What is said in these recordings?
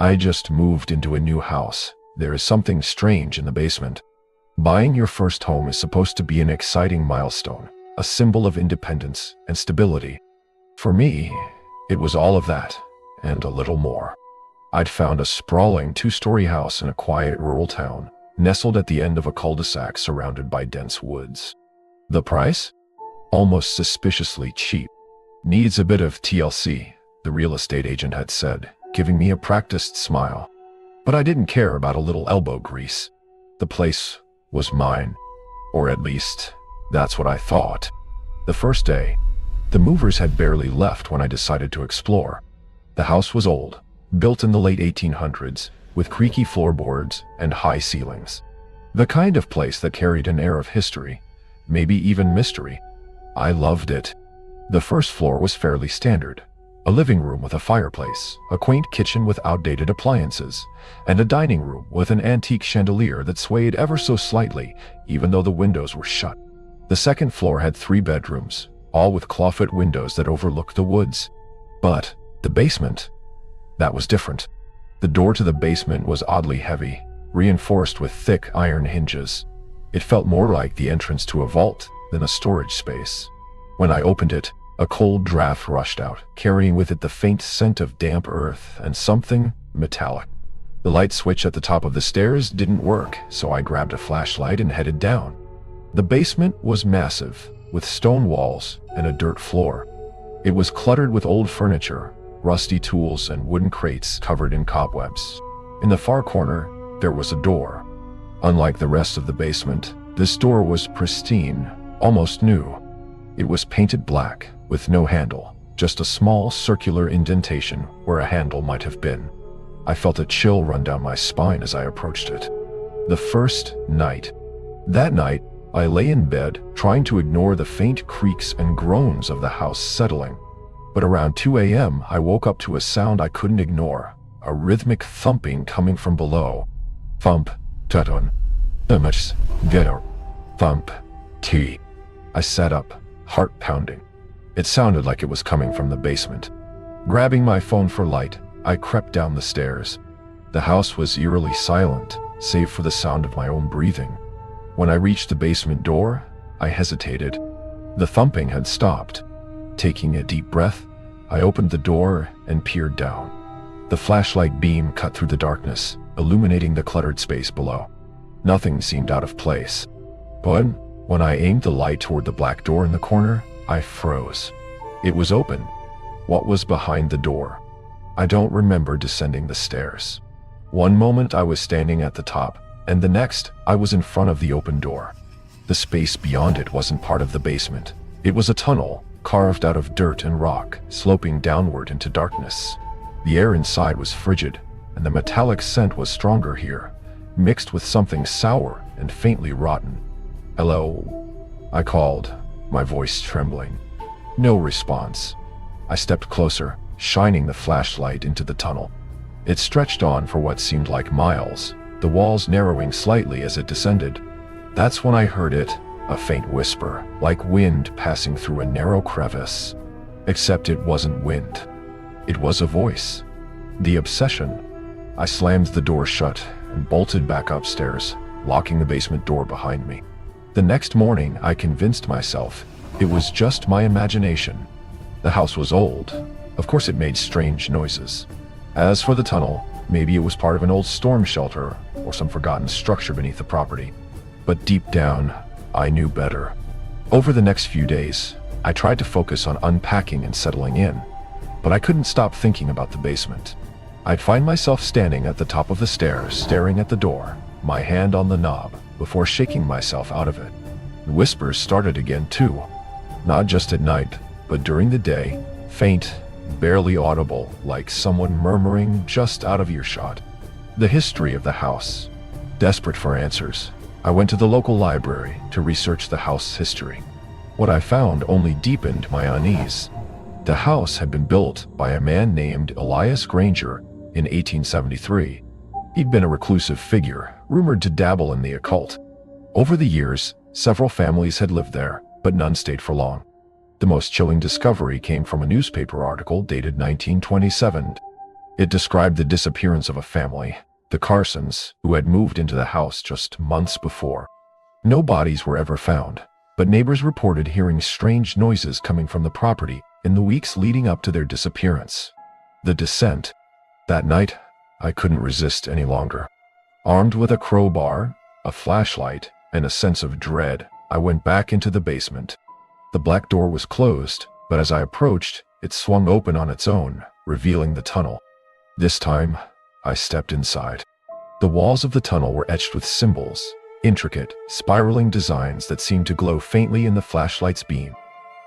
I just moved into a new house. There is something strange in the basement. Buying your first home is supposed to be an exciting milestone, a symbol of independence and stability. For me, it was all of that, and a little more. I'd found a sprawling two-story house in a quiet rural town, nestled at the end of a cul-de-sac surrounded by dense woods. The price? Almost suspiciously cheap. Needs a bit of TLC, the real estate agent had said, giving me a practiced smile. But I didn't care about a little elbow grease. The place was mine. Or at least, that's what I thought. The first day, the movers had barely left when I decided to explore. The house was old, built in the late 1800s, with creaky floorboards and high ceilings. The kind of place that carried an air of history, maybe even mystery. I loved it. The first floor was fairly standard. A living room with a fireplace, a quaint kitchen with outdated appliances, and a dining room with an antique chandelier that swayed ever so slightly, even though the windows were shut. The second floor had 3 bedrooms, all with clawfoot windows that overlooked the woods. But the basement, that was different. The door to the basement was oddly heavy, reinforced with thick iron hinges. It felt more like the entrance to a vault than a storage space. When I opened it, a cold draft rushed out, carrying with it the faint scent of damp earth and something metallic. The light switch at the top of the stairs didn't work, so I grabbed a flashlight and headed down. The basement was massive, with stone walls and a dirt floor. It was cluttered with old furniture, rusty tools, and wooden crates covered in cobwebs. In the far corner, there was a door. Unlike the rest of the basement, this door was pristine, almost new. It was painted black, with no handle, just a small circular indentation where a handle might have been. I felt a chill run down my spine as I approached it. The first night. That night, I lay in bed, trying to ignore the faint creaks and groans of the house settling. But around 2 a.m., I woke up to a sound I couldn't ignore, a rhythmic thumping coming from below. Thump, taton, thumbs, getter, thump, tea. I sat up, heart pounding. It sounded like it was coming from the basement. Grabbing my phone for light, I crept down the stairs. The house was eerily silent, save for the sound of my own breathing. When I reached the basement door, I hesitated. The thumping had stopped. Taking a deep breath, I opened the door and peered down. The flashlight beam cut through the darkness, illuminating the cluttered space below. Nothing seemed out of place. But when I aimed the light toward the black door in the corner, I froze. It was open. What was behind the door? I don't remember descending the stairs. One moment I was standing at the top, and the next I was in front of the open door. The space beyond it wasn't part of the basement. It was a tunnel, carved out of dirt and rock, sloping downward into darkness. The air inside was frigid, and the metallic scent was stronger here, mixed with something sour and faintly rotten. "Hello?" I called, my voice trembling. No response. I stepped closer, shining the flashlight into the tunnel. It stretched on for what seemed like miles, the walls narrowing slightly as it descended. That's when I heard it, a faint whisper, like wind passing through a narrow crevice. Except it wasn't wind. It was a voice. The obsession. I slammed the door shut and bolted back upstairs, locking the basement door behind me. The next morning, I convinced myself it was just my imagination. The house was old. Of course it made strange noises. As for the tunnel, maybe it was part of an old storm shelter or some forgotten structure beneath the property. But deep down, I knew better. Over the next few days, I tried to focus on unpacking and settling in, but I couldn't stop thinking about the basement. I'd find myself standing at the top of the stairs, staring at the door, my hand on the knob, before shaking myself out of it. The whispers started again too, not just at night, but during the day, faint, barely audible, like someone murmuring just out of earshot. The history of the house. Desperate for answers, I went to the local library to research the house's history. What I found only deepened my unease. The house had been built by a man named Elias Granger in 1873. He'd been a reclusive figure, rumored to dabble in the occult. Over the years, several families had lived there, but none stayed for long. The most chilling discovery came from a newspaper article dated 1927. It described the disappearance of a family, the Carsons, who had moved into the house just months before. No bodies were ever found, but neighbors reported hearing strange noises coming from the property in the weeks leading up to their disappearance. The descent. That night, I couldn't resist any longer. Armed with a crowbar, a flashlight, and a sense of dread, I went back into the basement. The black door was closed, but as I approached, it swung open on its own, revealing the tunnel. This time, I stepped inside. The walls of the tunnel were etched with symbols, intricate, spiraling designs that seemed to glow faintly in the flashlight's beam.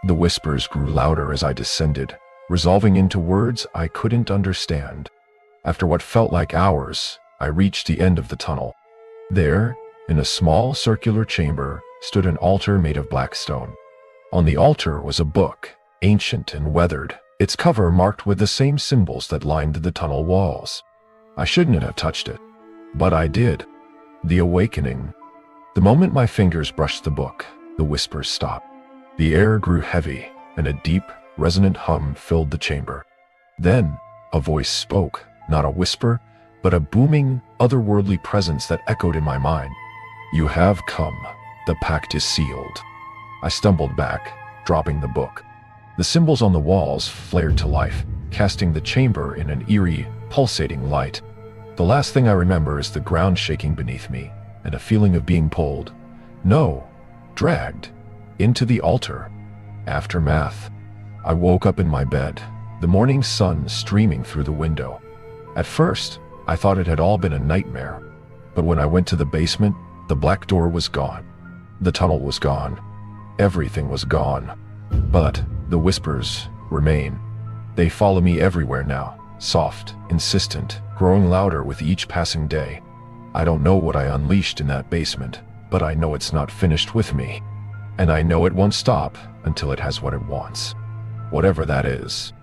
The whispers grew louder as I descended, resolving into words I couldn't understand. After what felt like hours, I reached the end of the tunnel. There, in a small circular chamber, stood an altar made of black stone. On the altar was a book, ancient and weathered, its cover marked with the same symbols that lined the tunnel walls. I shouldn't have touched it, but I did. The Awakening. The moment my fingers brushed the book, the whispers stopped. The air grew heavy, and a deep, resonant hum filled the chamber. Then, a voice spoke, not a whisper, but a booming, otherworldly presence that echoed in my mind. "You have come. The pact is sealed." I stumbled back, dropping the book. The symbols on the walls flared to life, casting the chamber in an eerie, pulsating light. The last thing I remember is the ground shaking beneath me, and a feeling of being pulled, no, dragged, into the altar. Aftermath. I woke up in my bed, the morning sun streaming through the window. At first, I thought it had all been a nightmare, but when I went to the basement, the black door was gone. The tunnel was gone. Everything was gone. But the whispers remain. They follow me everywhere now, soft, insistent, growing louder with each passing day. I don't know what I unleashed in that basement, but I know it's not finished with me. And I know it won't stop until it has what it wants. Whatever that is.